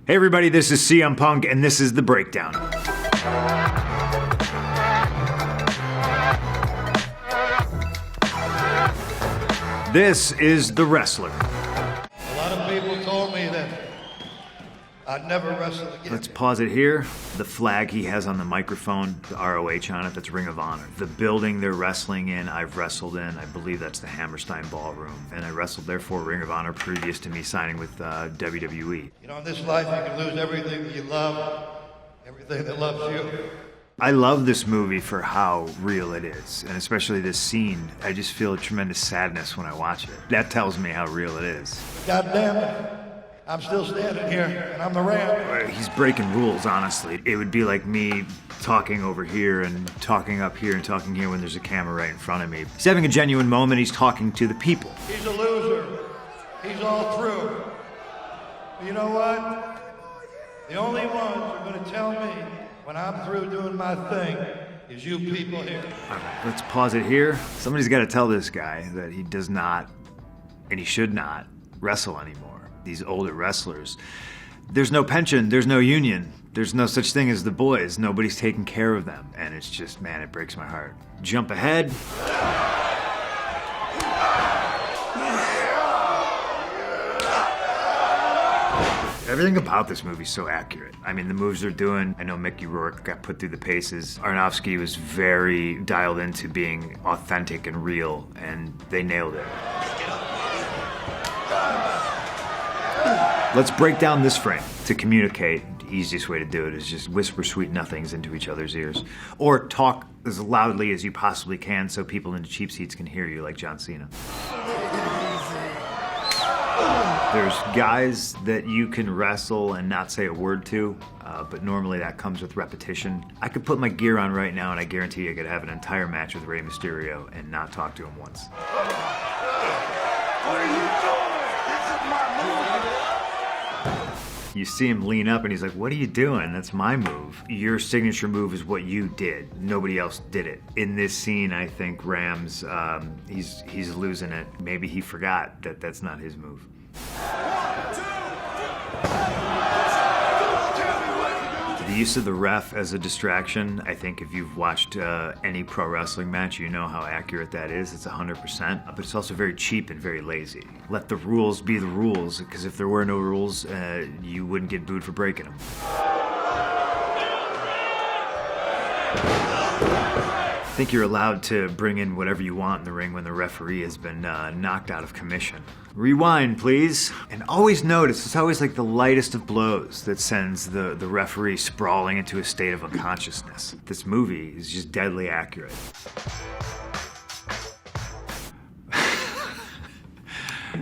Hey everybody, this is CM Punk, and this is The Breakdown. This is The Wrestler. A lot of people told me that I'd never wrestle again. Let's pause it here. The flag he has on the microphone, the ROH on it, that's Ring of Honor. The building they're wrestling in, I've wrestled in. I believe that's the Hammerstein Ballroom. And I wrestled there for Ring of Honor previous to me signing with WWE. You know, in this life, you can lose everything that you love, everything that loves you. I love this movie for how real it is, and especially this scene. I just feel a tremendous sadness when I watch it. That tells me how real it is. God damn it. I'm still standing here, and I'm the Ram. He's breaking rules, honestly. It would be like me talking over here and talking up here and talking here when there's a camera right in front of me. He's having a genuine moment. He's talking to the people. He's a loser. He's all through. But you know what? The only ones who are going to tell me when I'm through doing my thing is you people here. All right, let's pause it here. Somebody's got to tell this guy that he does not, and he should not, wrestle anymore. These older wrestlers. There's no pension, there's no union, there's no such thing as the boys. Nobody's taking care of them. And it's just, man, it breaks my heart. Jump ahead. Everything about this movie is so accurate. I mean, the moves they're doing, I know Mickey Rourke got put through the paces. Aronofsky was very dialed into being authentic and real, and they nailed it. Let's break down this frame. To communicate, the easiest way to do it is just whisper sweet nothings into each other's ears. Or talk as loudly as you possibly can so people in the cheap seats can hear you, like John Cena. There's guys that you can wrestle and not say a word to, but normally that comes with repetition. I could put my gear on right now and I guarantee you I could have an entire match with Rey Mysterio and not talk to him once. What are you doing? This is my move. You see him lean up and he's like, what are you doing? That's my move. Your signature move is what you did. Nobody else did it. In this scene, I think Rams, he's losing it. Maybe he forgot that that's not his move. The use of the ref as a distraction, I think if you've watched any pro wrestling match, you know how accurate that is. It's 100%, but it's also very cheap and very lazy. Let the rules be the rules, because if there were no rules, you wouldn't get booed for breaking them. I think you're allowed to bring in whatever you want in the ring when the referee has been knocked out of commission. Rewind, please. And always notice, it's always like the lightest of blows that sends the referee sprawling into a state of unconsciousness. This movie is just deadly accurate.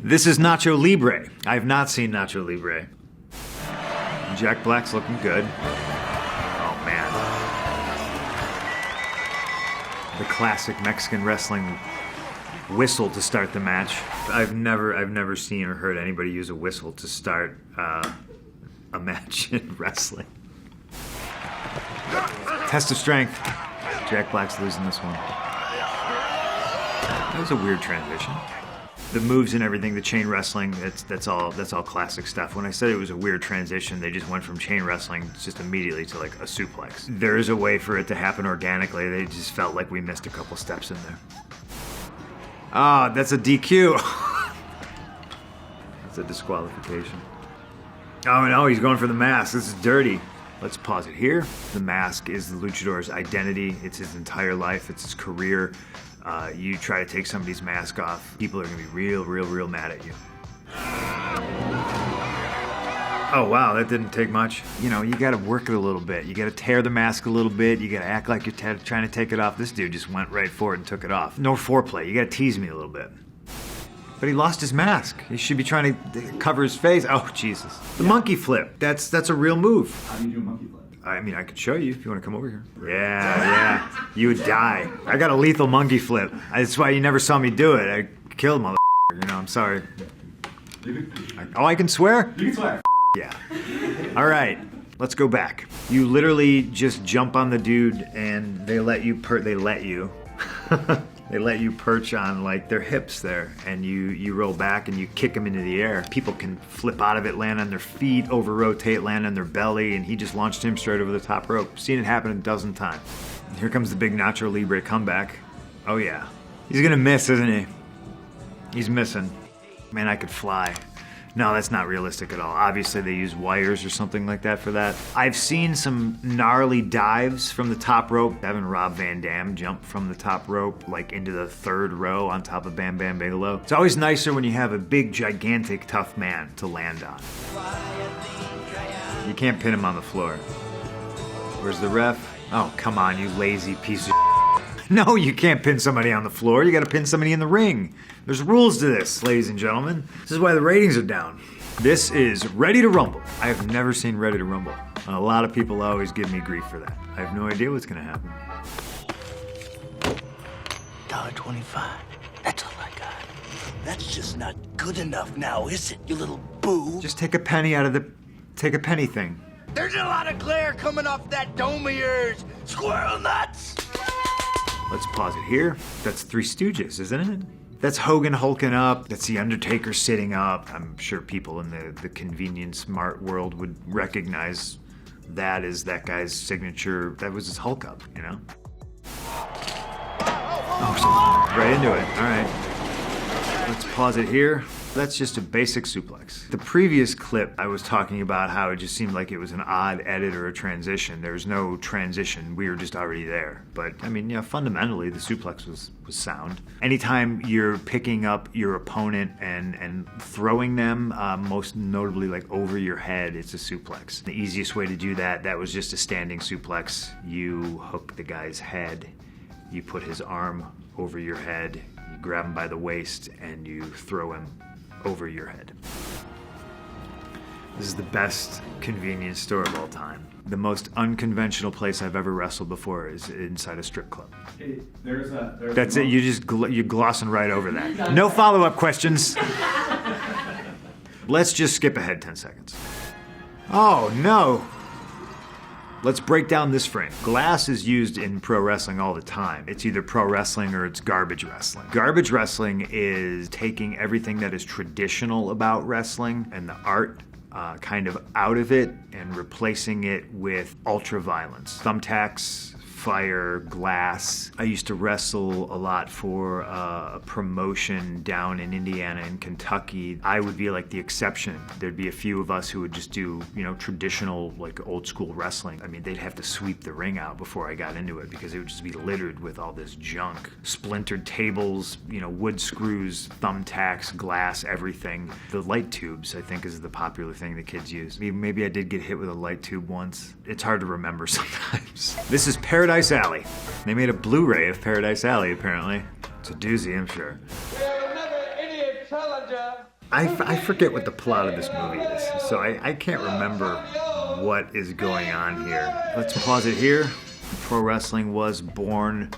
This is Nacho Libre. I have not seen Nacho Libre. Jack Black's looking good. Oh man. The classic Mexican wrestling whistle to start the match. I've never seen or heard anybody use a whistle to start a match in wrestling. Test of strength. Jack Black's losing this one. That was a weird transition. The moves and everything, the chain wrestling, that's all classic stuff. When I said it was a weird transition, they just went from chain wrestling just immediately to like a suplex. There is a way for it to happen organically. They just felt like we missed a couple steps in there. Ah, that's a DQ. That's a disqualification. Oh no, he's going for the mask. This is dirty. Let's pause it here. The mask is the luchador's identity. It's his entire life. It's his career. You try to take somebody's mask off, people are gonna be real mad at you. Oh wow, that didn't take much. You know, you gotta work it a little bit. You gotta tear the mask a little bit. You gotta act like you're trying to take it off. This dude just went right for it and took it off. No foreplay, you gotta tease me a little bit. But he lost his mask. He should be trying to cover his face. Oh, Jesus. The monkey flip, that's a real move. How do you do a monkey flip? I mean, I could show you if you want to come over here. Yeah. You would die. I got a lethal monkey flip. That's why you never saw me do it. I killed motherfucker. You know, I'm sorry. Oh, I can swear? You can swear. Yeah. All right. Let's go back. You literally just jump on the dude and they let you They let you perch on like their hips there, and you roll back and you kick them into the air. People can flip out of it, land on their feet, over-rotate, land on their belly, and he just launched him straight over the top rope. Seen it happen a dozen times. Here comes the big Nacho Libre comeback. Oh yeah. He's gonna miss, isn't he? He's missing. Man, I could fly. No, that's not realistic at all. Obviously, they use wires or something like that for that. I've seen some gnarly dives from the top rope. Having Rob Van Dam jump from the top rope, like into the third row on top of Bam Bam Bigelow. It's always nicer when you have a big, gigantic, tough man to land on. You can't pin him on the floor. Where's the ref? Oh, come on, you lazy piece of No, you can't pin somebody on the floor. You gotta pin somebody in the ring. There's rules to this, ladies and gentlemen. This is why the ratings are down. This is Ready to Rumble. I have never seen Ready to Rumble. A lot of people always give me grief for that. I have no idea what's gonna happen. $1.25. That's all I got. That's just not good enough now, is it, you little boo? Just take a penny out of the... Take a penny thing. There's a lot of glare coming off that dome of yours. Squirrel nuts! Let's pause it here. That's Three Stooges, isn't it? That's Hogan hulking up. That's The Undertaker sitting up. I'm sure people in the convenience smart world would recognize that as that guy's signature. That was his Hulk up, you know? Oh, so right into it. All right. Let's pause it here. That's just a basic suplex. The previous clip, I was talking about how it just seemed like it was an odd edit or a transition. There was no transition. We were just already there. But, I mean, yeah, fundamentally, the suplex was sound. Anytime you're picking up your opponent and throwing them, most notably like over your head, it's a suplex. The easiest way to do that was just a standing suplex. You hook the guy's head, you put his arm over your head, you grab him by the waist, and you throw him over your head. This is the best convenience store of all time. The most unconventional place I've ever wrestled before is inside a strip club. That's it. You're glossing right over that. No follow-up questions. Let's just skip ahead 10 seconds. Oh no. Let's break down this frame. Glass is used in pro wrestling all the time. It's either pro wrestling or it's garbage wrestling. Garbage wrestling is taking everything that is traditional about wrestling and the art kind of out of it and replacing it with ultra violence. Thumbtacks, fire, glass. I used to wrestle a lot for a promotion down in Indiana and Kentucky. I would be like the exception. There'd be a few of us who would just do, you know, traditional, like old school wrestling. I mean, they'd have to sweep the ring out before I got into it because it would just be littered with all this junk. Splintered tables, you know, wood screws, thumbtacks, glass, everything. The light tubes, I think, is the popular thing the kids use. Maybe I did get hit with a light tube once. It's hard to remember sometimes. This is Paradise Alley. They made a Blu-ray of Paradise Alley, apparently. It's a doozy, I'm sure. We have another idiot challenger. I forget what the plot of this movie is, so I can't remember what is going on here. Let's pause it here. Pro wrestling was born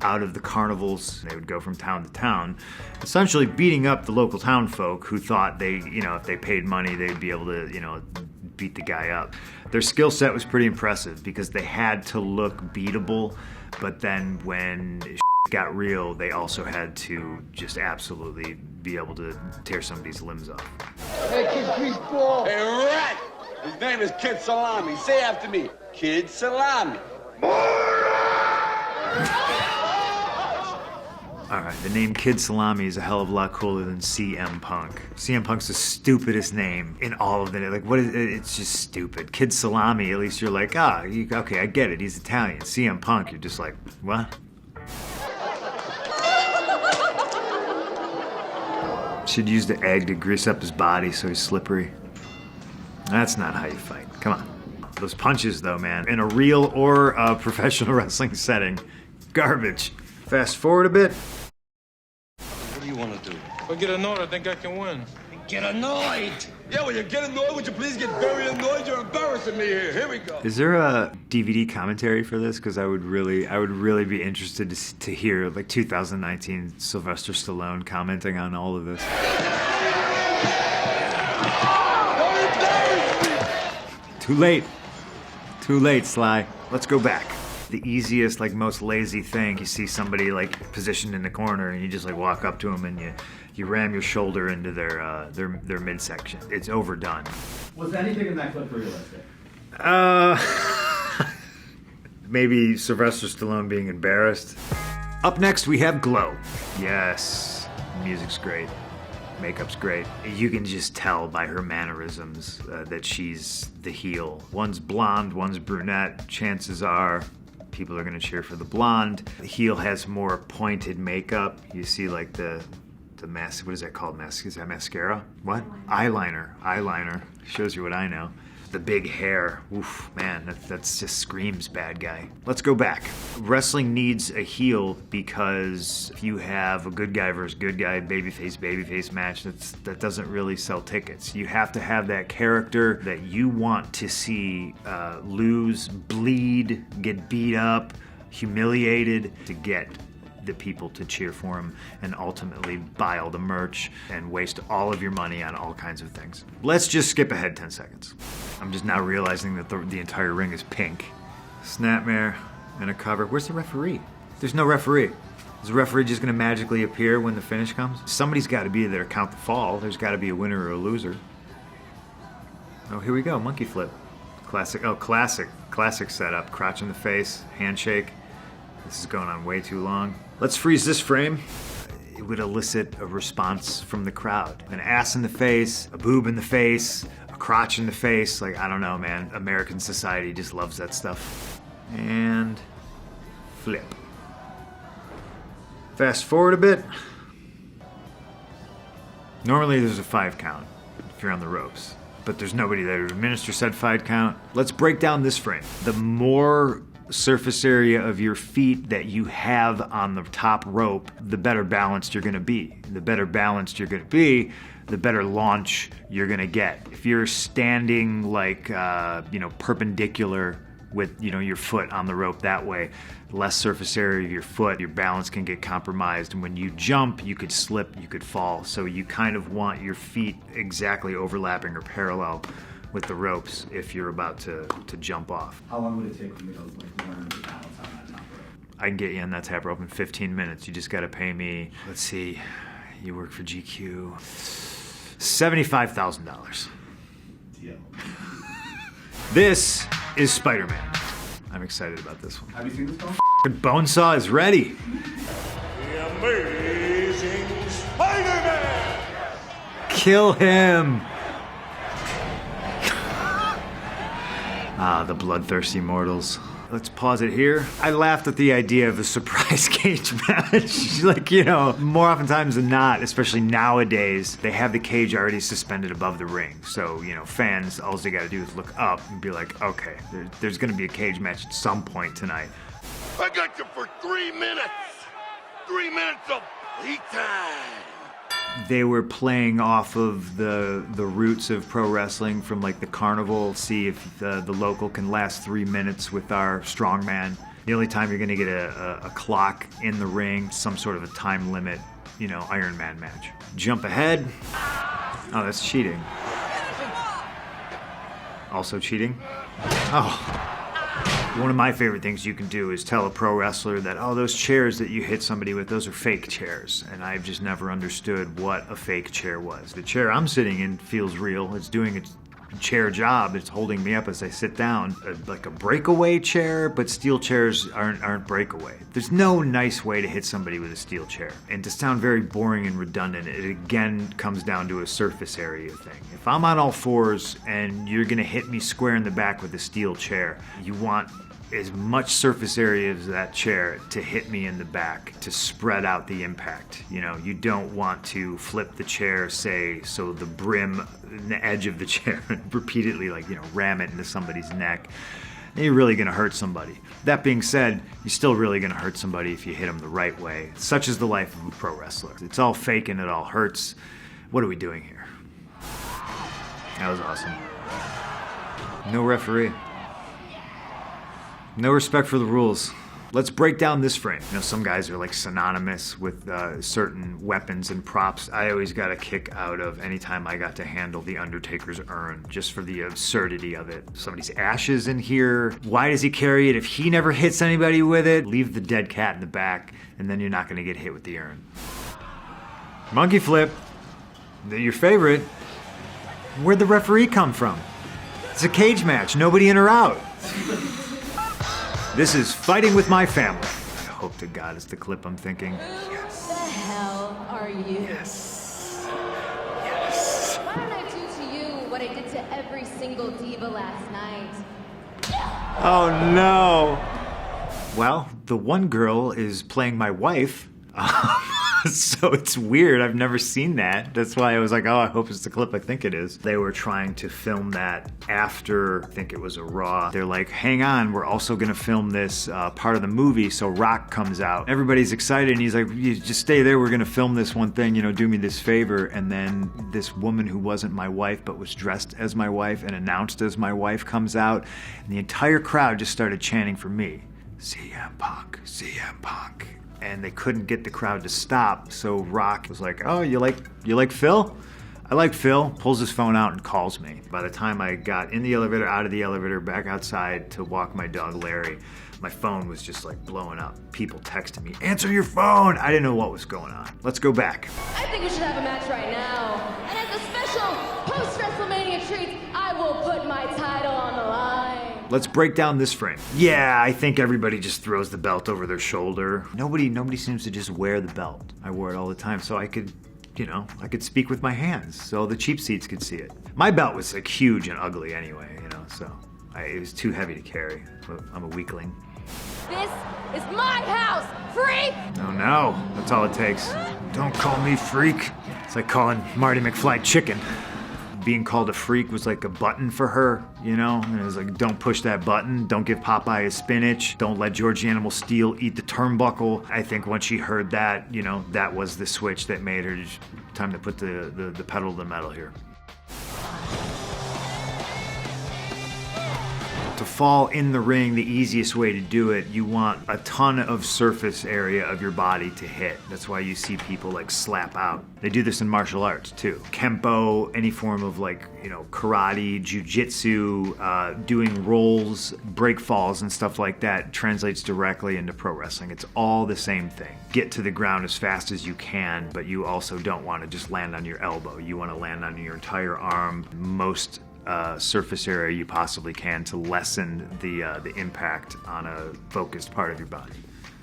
out of the carnivals. They would go from town to town, essentially beating up the local town folk who thought they, you know, if they paid money, they'd be able to, you know, beat the guy up. Their skill set was pretty impressive because they had to look beatable, but then when got real, they also had to just absolutely be able to tear somebody's limbs off. Hey, Kid Greaseball. Hey, rat! His name is Kid Salami. Say after me, Kid Salami. Alright, the name Kid Salami is a hell of a lot cooler than CM Punk. CM Punk's the stupidest name in all of it. Like, what is it? It's just stupid. Kid Salami, at least you're like, okay, I get it, he's Italian. CM Punk, you're just like, what? Should use the egg to grease up his body so he's slippery. That's not how you fight. Come on. Those punches, though, man, in a real or a professional wrestling setting, garbage. Fast forward a bit. What do you want to do? If I get annoyed, I think I can win. Get annoyed! Yeah, when you get annoyed, would you please get very annoyed? You're embarrassing me here. Here we go. Is there a DVD commentary for this? Because I would really be interested to hear, like, 2019 Sylvester Stallone commenting on all of this. Too late. Too late, Sly. Let's go back. the easiest, like most lazy thing. You see somebody like positioned in the corner and you just like walk up to them and you ram your shoulder into their midsection. It's overdone. Was anything in that clip realistic? Maybe Sylvester Stallone being embarrassed. Up next, we have Glow. Yes, music's great. Makeup's great. You can just tell by her mannerisms that she's the heel. One's blonde, one's brunette. Chances are people are gonna cheer for the blonde. The heel has more pointed makeup. You see like the mask, what is that called? Is that mascara? What? Eyeliner. Shows you what I know. The big hair, oof, man, that's just screams bad guy. Let's go back. Wrestling needs a heel because if you have a good guy versus good guy, babyface match, that doesn't really sell tickets. You have to have that character that you want to see lose, bleed, get beat up, humiliated to get the people to cheer for him and ultimately buy all the merch and waste all of your money on all kinds of things. Let's just skip ahead 10 seconds. I'm just now realizing that the entire ring is pink. Snapmare and a cover. Where's the referee? There's no referee. Is the referee just gonna magically appear when the finish comes? Somebody's gotta be there to count the fall. There's gotta be a winner or a loser. Oh, here we go, monkey flip. Classic setup. Crotch in the face, handshake. This is going on way too long. Let's freeze this frame. It would elicit a response from the crowd. An ass in the face, a boob in the face, a crotch in the face. Like, I don't know, man. American society just loves that stuff. And flip. Fast forward a bit. Normally there's a 5 count if you're on the ropes, but there's nobody there to administer said 5 count. Let's break down this frame. The more surface area of your feet that you have on the top rope, the better balanced you're gonna be. The better balanced you're gonna be, the better launch you're gonna get. If you're standing like, perpendicular with, your foot on the rope that way, less surface area of your foot, your balance can get compromised. And when you jump, you could slip, you could fall. So you kind of want your feet exactly overlapping or parallel with the ropes if you're about to jump off. How long would it take for me to learn to balance on that top rope? I can get you on that top rope in 15 minutes. You just gotta pay me, let's see, you work for GQ, $75,000. Deal. This is Spider-Man. I'm excited about this one. Have you seen this film? Bonesaw is ready. The Amazing Spider-Man! Kill him. The bloodthirsty mortals. Let's pause it here. I laughed at the idea of a surprise cage match. More oftentimes than not, especially nowadays, they have the cage already suspended above the ring. So, fans, all they gotta do is look up and be like, okay, there's gonna be a cage match at some point tonight. I got you for 3 minutes! 3 minutes of playtime! They were playing off of the roots of pro wrestling from like the carnival. See if the local can last 3 minutes with our strongman. The only time you're gonna get a clock in the ring, some sort of a time limit, Iron Man match. Jump ahead. Oh, that's cheating. Also cheating? Oh. One of my favorite things you can do is tell a pro wrestler that, oh, those chairs that you hit somebody with, those are fake chairs. And I've just never understood what a fake chair was. The chair I'm sitting in feels real. It's doing its chair job. It's holding me up as I sit down. Like a breakaway chair, but steel chairs aren't breakaway. There's no nice way to hit somebody with a steel chair. And to sound very boring and redundant, it again comes down to a surface area thing. If I'm on all fours and you're gonna hit me square in the back with a steel chair, you want as much surface area as that chair to hit me in the back to spread out the impact. You don't want to flip the chair, say, so the brim, the edge of the chair, and repeatedly ram it into somebody's neck. Then you're really gonna hurt somebody. That being said, you're still really gonna hurt somebody if you hit them the right way. Such is the life of a pro wrestler. It's all fake and it all hurts. What are we doing here? That was awesome. No referee. No respect for the rules. Let's break down this frame. You know, some guys are like synonymous with certain weapons and props. I always got a kick out of anytime I got to handle the Undertaker's urn, just for the absurdity of it. Somebody's ashes in here. Why does he carry it if he never hits anybody with it? Leave the dead cat in the back, and then you're not gonna get hit with the urn. Monkey flip. Your favorite. Where'd the referee come from? It's a cage match, nobody in or out. This is Fighting with My Family. I hope to God it's the clip I'm thinking. Yes. The hell are you? Yes. Yes. Why don't I do to you what I did to every single diva last night? Oh no. Well, the one girl is playing my wife. So it's weird. I've never seen that. That's why I was like, oh, I hope it's the clip I think it is. They were trying to film that after, I think it was a Raw. They're like, hang on, we're also gonna film this part of the movie, so Rock comes out. Everybody's excited, and he's like, you just stay there, we're gonna film this one thing, you know, do me this favor. And then this woman who wasn't my wife, but was dressed as my wife and announced as my wife comes out, and the entire crowd just started chanting for me. CM Punk, CM Punk. And they couldn't get the crowd to stop, so Rock was like, oh, you like Phil? I like Phil. Pulls his phone out and calls me. By the time I got in the elevator, out of the elevator, back outside to walk my dog Larry, my phone was just like blowing up. People texting me, answer your phone! I didn't know what was going on. Let's go back. I think we should have a match right now. And as a special post-WrestleMania treat, I will put my title on the line. Let's break down this frame. Yeah, I think everybody just throws the belt over their shoulder. Nobody seems to just wear the belt. I wore it all the time, so I could, you know, I could speak with my hands, so the cheap seats could see it. My belt was like huge and ugly anyway, you know, so it was too heavy to carry. I'm a weakling. This is my house, freak! Oh no, that's all it takes. Don't call me freak. It's like calling Marty McFly chicken. Being called a freak was like a button for her, you know? And it was like, don't push that button, don't give Popeye his spinach, don't let George Animal Steel eat the turnbuckle. I think once she heard that, you know, that was the switch that made her just time to put the pedal to the metal here. To fall in the ring, the easiest way to do it, you want a ton of surface area of your body to hit. That's why you see people like slap out. They do this in martial arts too. Kempo, any form of like, you know, karate, jujitsu, doing rolls, break falls and stuff like that translates directly into pro wrestling. It's all the same thing. Get to the ground as fast as you can, but you also don't want to just land on your elbow. You want to land on your entire arm, most surface area you possibly can to lessen the impact on a focused part of your body.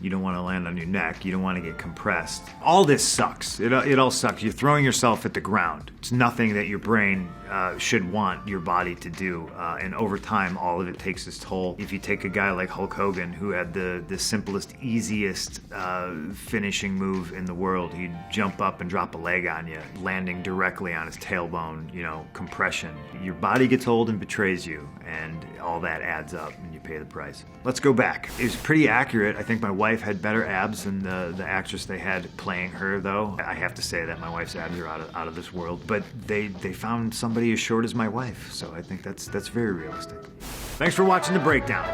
You don't want to land on your neck. You don't want to get compressed. All this sucks. It all sucks. You're throwing yourself at the ground. It's nothing that your brain should want your body to do. And over time, all of it takes its toll. If you take a guy like Hulk Hogan, who had the simplest, easiest finishing move in the world, he'd jump up and drop a leg on you, landing directly on his tailbone, you know, compression. Your body gets old and betrays you, and all that adds up, and you pay the price. Let's go back. It was pretty accurate. I think my wife had better abs than the actress they had playing her, though. I have to say that my wife's abs are out of this world, but they found somebody as short as my wife, so I think that's very realistic. Thanks for watching the breakdown.